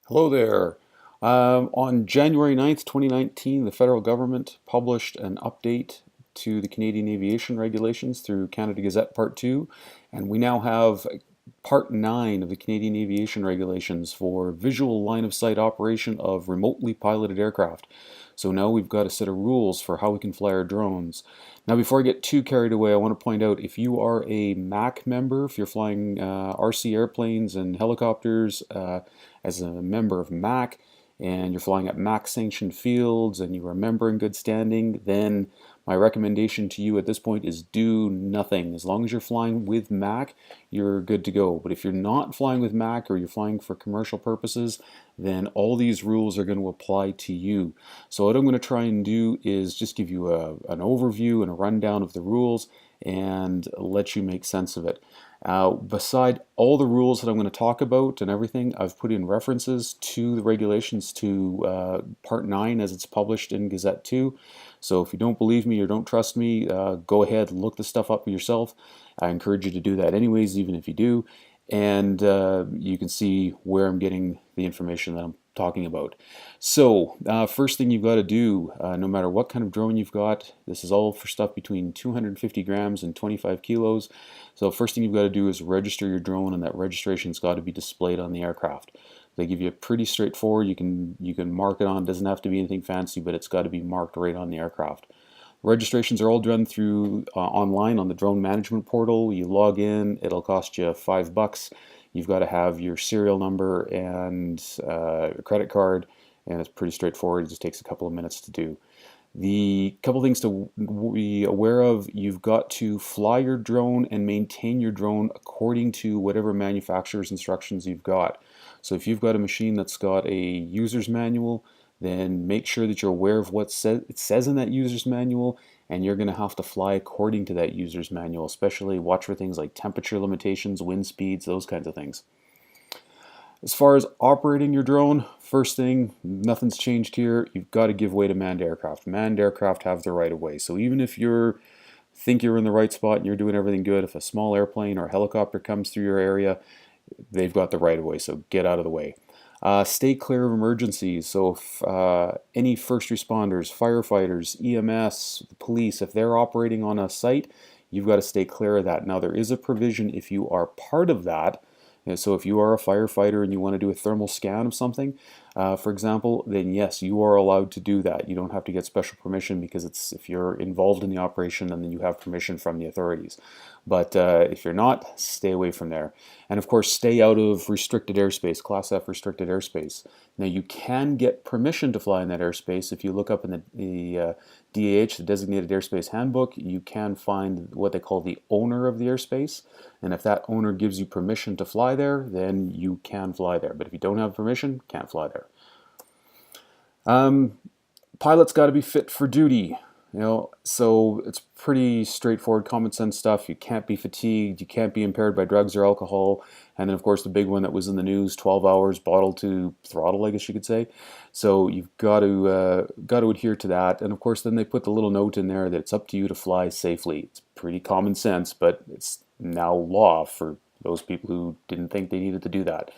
Hello there. On January 9th, 2019, the federal government published an update to the Canadian aviation regulations through Canada Gazette Part 2, and we now have Part 9 of the Canadian aviation regulations for visual line of sight operation of remotely piloted aircraft. So now we've got a set of rules for how we can fly our drones. Now, before I get too carried away, I want to point out if you are a MAC member, if you're flying RC airplanes and helicopters as a member of MAC, and you're flying at MAC sanctioned fields and you are a member in good standing, then my recommendation to you at this point is do nothing. As long as you're flying with MAC, you're good to go. But if you're not flying with MAC or you're flying for commercial purposes, then all these rules are going to apply to you. So what I'm going to try and do is just give you an overview and a rundown of the rules and let you make sense of it. Beside all the rules that I'm going to talk about and everything, I've put in references to the regulations to Part 9 as it's published in Gazette 2. So if you don't believe me or don't trust me, go ahead, look the stuff up yourself. I encourage you to do that anyways, even if you do. And you can see where I'm getting the information that I'm talking about. So first thing you've got to do, no matter what kind of drone you've got, this is all for stuff between 250 grams and 25 kilos. So first thing you've got to do is register your drone, and that registration's got to be displayed on the aircraft. They give you a pretty straightforward, you can mark it on, it doesn't have to be anything fancy, but it's got to be marked right on the aircraft. Registrations are all done through online on the drone management portal. You log in, it'll cost you $5. You've got to have your serial number and a credit card, and it's pretty straightforward. It just takes a couple of minutes to do. The couple things to be aware of: you've got to fly your drone and maintain your drone according to whatever manufacturer's instructions you've got. So if you've got a machine that's got a user's manual, then make sure that you're aware of what it says in that user's manual, and you're going to have to fly according to that user's manual. Especially watch for things like temperature limitations, wind speeds, those kinds of things. As far as operating your drone, first thing, nothing's changed here. You've got to give way to manned aircraft. Manned aircraft have the right of way. So even if you think you're in the right spot and you're doing everything good, if a small airplane or a helicopter comes through your area, they've got the right of way. So get out of the way. Stay clear of emergencies. So if any first responders, firefighters, EMS, the police, if they're operating on a site, you've got to stay clear of that. Now there is a provision if you are part of that. So if you are a firefighter and you want to do a thermal scan of something, for example, then yes, you are allowed to do that. You don't have to get special permission because if you're involved in the operation, then you have permission from the authorities. But if you're not, stay away from there. And of course, stay out of restricted airspace, Class F restricted airspace. Now you can get permission to fly in that airspace. If you look up in the DAH, the Designated Airspace Handbook, you can find what they call the owner of the airspace. And if that owner gives you permission to fly there, then you can fly there. But if you don't have permission, can't fly there. Pilots got to be fit for duty. So it's pretty straightforward, common sense stuff. You can't be fatigued, you can't be impaired by drugs or alcohol, and then of course the big one that was in the news: 12 hours bottle to throttle, I guess you could say. So you've got to adhere to that, and of course then they put the little note in there that it's up to you to fly safely. It's pretty common sense, but it's now law for those people who didn't think they needed to do that.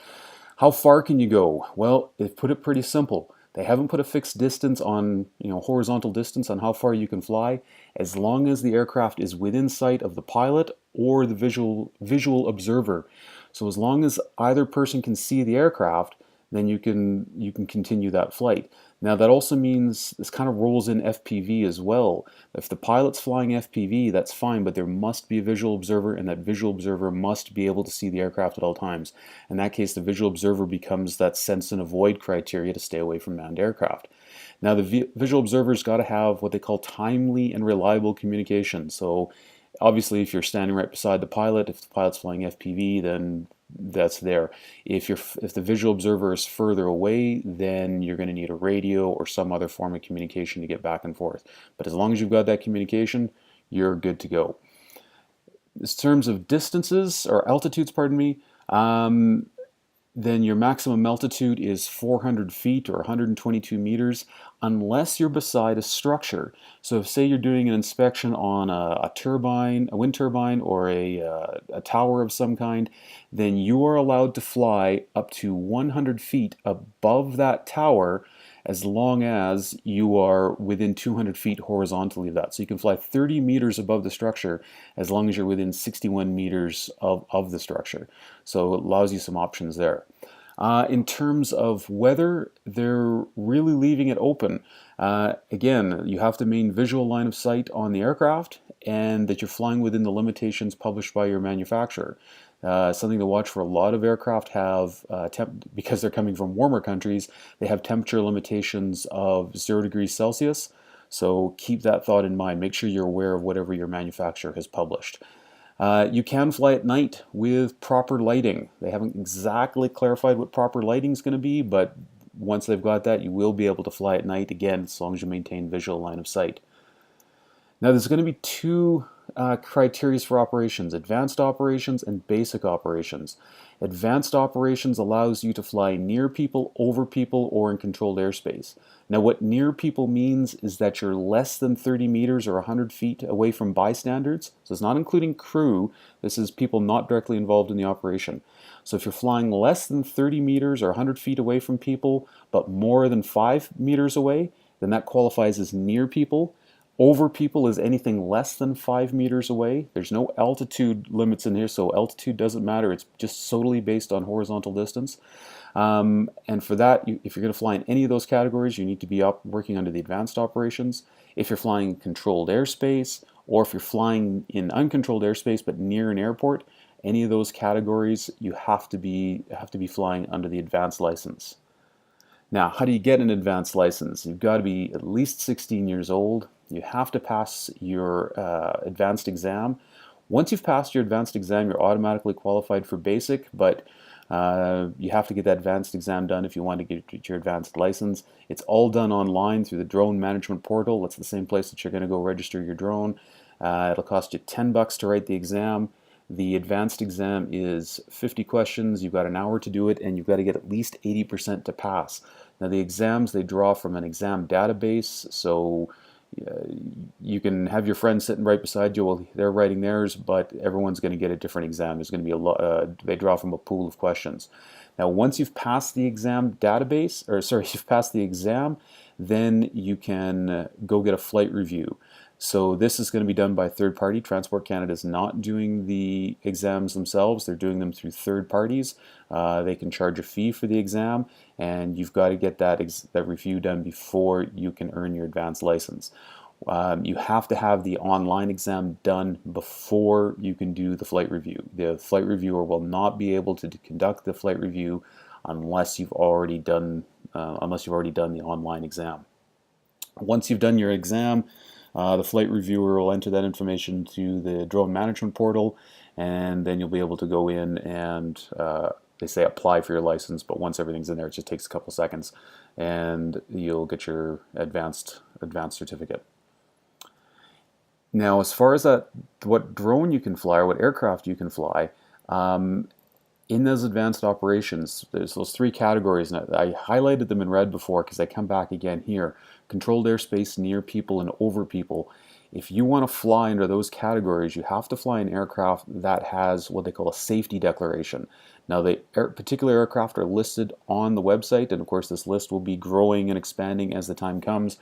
How far can you go? Well, they've put it pretty simple. They haven't put a fixed distance on, horizontal distance on how far you can fly, as long as the aircraft is within sight of the pilot or the visual observer. So as long as either person can see the aircraft, then you can continue that flight. Now that also means this kind of rolls in FPV as well. If the pilot's flying FPV, that's fine, but there must be a visual observer, and that visual observer must be able to see the aircraft at all times. In that case, the visual observer becomes that sense and avoid criteria to stay away from manned aircraft. Now the visual observer's got to have what they call timely and reliable communication. So obviously if you're standing right beside the pilot, if the pilot's flying FPV, then that's there. If the visual observer is further away, then you're going to need a radio or some other form of communication to get back and forth. But as long as you've got that communication, you're good to go. In terms of distances, or altitudes, pardon me, then your maximum altitude is 400 feet or 122 meters. unless you're beside a structure. So if, say, you're doing an inspection on a turbine, a wind turbine, or a tower of some kind, then you are allowed to fly up to 100 feet above that tower as long as you are within 200 feet horizontally of that. So you can fly 30 meters above the structure as long as you're within 61 meters of the structure. So it allows you some options there. In terms of weather, they're really leaving it open. Again, you have to maintain visual line of sight on the aircraft and that you're flying within the limitations published by your manufacturer. Something to watch for: a lot of aircraft have, because they're coming from warmer countries, they have temperature limitations of 0 degrees Celsius. So keep that thought in mind. Make sure you're aware of whatever your manufacturer has published. You can fly at night with proper lighting. They haven't exactly clarified what proper lighting is going to be, but once they've got that, you will be able to fly at night, again, as long as you maintain visual line of sight. Now, there's going to be two criteria for operations: advanced operations and basic operations. Advanced operations allows you to fly near people, over people, or in controlled airspace. Now, what near people means is that you're less than 30 meters or 100 feet away from bystanders. So it's not including crew. This is people not directly involved in the operation. So if you're flying less than 30 meters or 100 feet away from people, but more than 5 meters away, then that qualifies as near people. Over people is anything less than 5 meters away. There's no altitude limits in here, so altitude doesn't matter. It's just solely based on horizontal distance. And for that, if you're going to fly in any of those categories, you need to be working under the advanced operations. If you're flying in controlled airspace, or if you're flying in uncontrolled airspace but near an airport, any of those categories, you have to be flying under the advanced license. Now, how do you get an advanced license? You've got to be at least 16 years old. You have to pass your advanced exam. Once you've passed your advanced exam, you're automatically qualified for basic, but you have to get that advanced exam done if you want to get your advanced license. It's all done online through the drone management portal. That's the same place that you're going to go register your drone. It'll cost you $10 to write the exam. The advanced exam is 50 questions. You've got an hour to do it, and you've got to get at least 80% to pass. Now, the exams, they draw from an exam database, so you can have your friend sitting right beside you while they're writing theirs, but everyone's going to get a different exam. There's going to be a lot. They draw from a pool of questions. Now, once you've passed the exam database, or sorry, you've passed the exam, then you can go get a flight review. So this is going to be done by a third party. Transport Canada is not doing the exams themselves. They're doing them through third parties. They can charge a fee for the exam, and you've got to get that review done before you can earn your advanced license. You have to have the online exam done before you can do the flight review. The flight reviewer will not be able to conduct the flight review unless you've already done the online exam. Once you've done your exam, the flight reviewer will enter that information to the drone management portal, and then you'll be able to go in and they say apply for your license, but once everything's in there, it just takes a couple seconds, and you'll get your advanced certificate. Now, as far as what drone you can fly or what aircraft you can fly, in those advanced operations, there's those three categories, and I highlighted them in red before because they come back again here. Controlled airspace, near people, and over people. If you want to fly under those categories, you have to fly an aircraft that has what they call a safety declaration. Now, the particular aircraft are listed on the website, and of course this list will be growing and expanding as the time comes.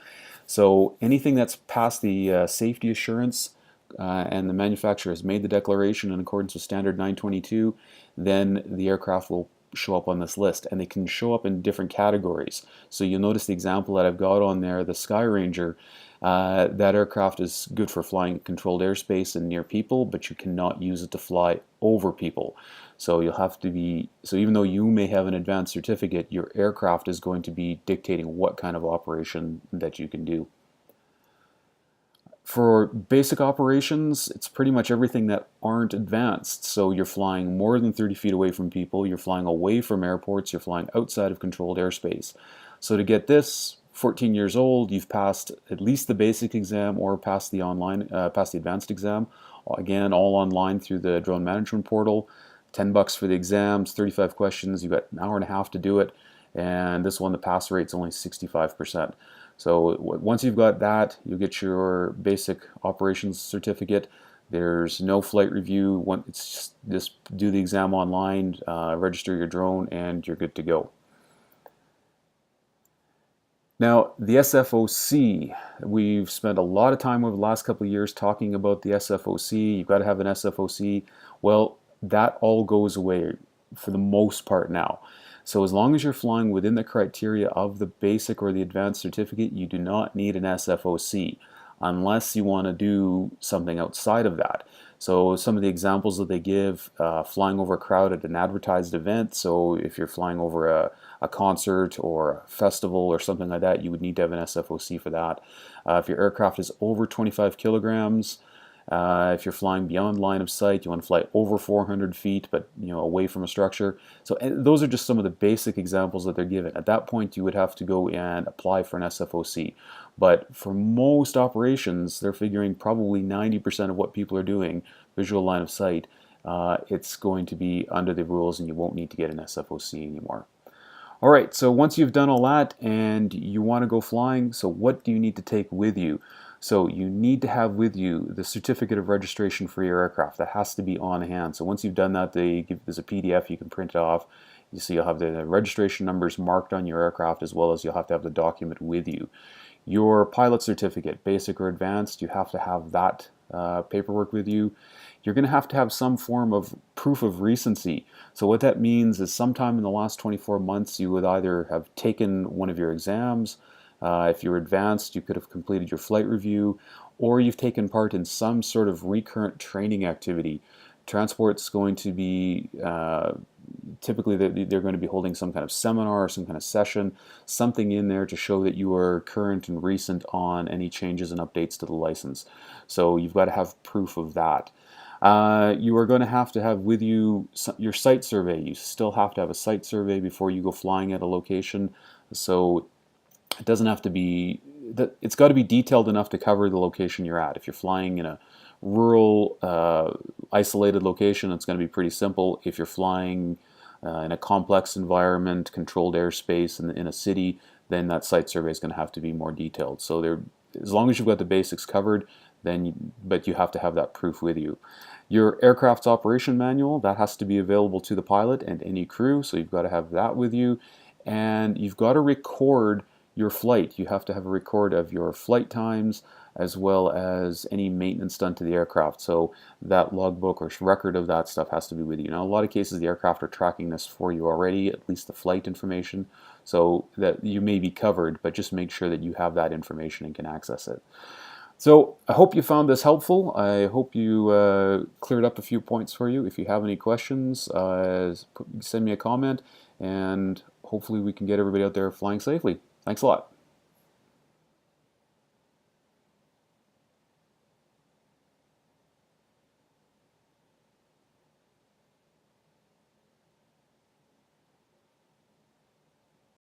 So anything that's past the safety assurance and the manufacturer has made the declaration in accordance with Standard 922, then the aircraft will show up on this list, and they can show up in different categories. So you'll notice the example that I've got on there, the Sky Ranger. That aircraft is good for flying controlled airspace and near people, but you cannot use it to fly over people. So you'll have to be, so even though you may have an advanced certificate, your aircraft is going to be dictating what kind of operation that you can do. For basic operations, it's pretty much everything that aren't advanced. So you're flying more than 30 feet away from people, you're flying away from airports, you're flying outside of controlled airspace. So to get this, 14 years old, you've passed at least the basic exam or passed the advanced exam. Again, all online through the drone management portal. $10 for the exams, 35 questions, you've got an hour and a half to do it, and this one, the pass rate's only 65%. So once you've got that, you'll get your basic operations certificate. There's no flight review. It's just do the exam online, register your drone, and you're good to go. Now, the SFOC, we've spent a lot of time over the last couple of years talking about the SFOC. You've got to have an SFOC. Well, that all goes away for the most part now. So as long as you're flying within the criteria of the basic or the advanced certificate, you do not need an SFOC unless you want to do something outside of that. So some of the examples that they give, flying over a crowd at an advertised event. So if you're flying over a concert or a festival or something like that, you would need to have an SFOC for that. If your aircraft is over 25 kilograms, if you're flying beyond line of sight, you want to fly over 400 feet, but away from a structure. So those are just some of the basic examples that they're given. At that point, you would have to go and apply for an SFOC. But for most operations, they're figuring probably 90% of what people are doing, visual line of sight, it's going to be under the rules, and you won't need to get an SFOC anymore. All right, so once you've done all that and you want to go flying, so what do you need to take with you? So you need to have with you the certificate of registration for your aircraft. That has to be on hand. So once you've done that, there's a PDF, you can print it off. You see you'll have the registration numbers marked on your aircraft, as well as you'll have to have the document with you. Your pilot certificate, basic or advanced, you have to have that paperwork with you. You're going to have some form of proof of recency. So what that means is sometime in the last 24 months you would either have taken one of your exams, if you're advanced you could have completed your flight review, or you've taken part in some sort of recurrent training activity. Transport's going to be, typically they're going to be holding some kind of seminar or some kind of session, something in there to show that you are current and recent on any changes and updates to the license. So you've got to have proof of that. You are going to have with you your site survey. You still have to have a site survey before you go flying at a location. So it doesn't have to be, it's got to be detailed enough to cover the location you're at. If you're flying in a rural, isolated location, it's going to be pretty simple. If you're flying in a complex environment, controlled airspace in a city, then that site survey is going to have to be more detailed. So as long as you've got the basics covered, but you have to have that proof with you. Your aircraft's operation manual, that has to be available to the pilot and any crew, so you've got to have that with you. And you've got to record your flight. You have to have a record of your flight times as well as any maintenance done to the aircraft. So that logbook or record of that stuff has to be with you. Now, in a lot of cases, the aircraft are tracking this for you already, at least the flight information, so that you may be covered, but just make sure that you have that information and can access it. So I hope you found this helpful. I hope you cleared up a few points for you. If you have any questions, send me a comment, and hopefully we can get everybody out there flying safely. Thanks a lot.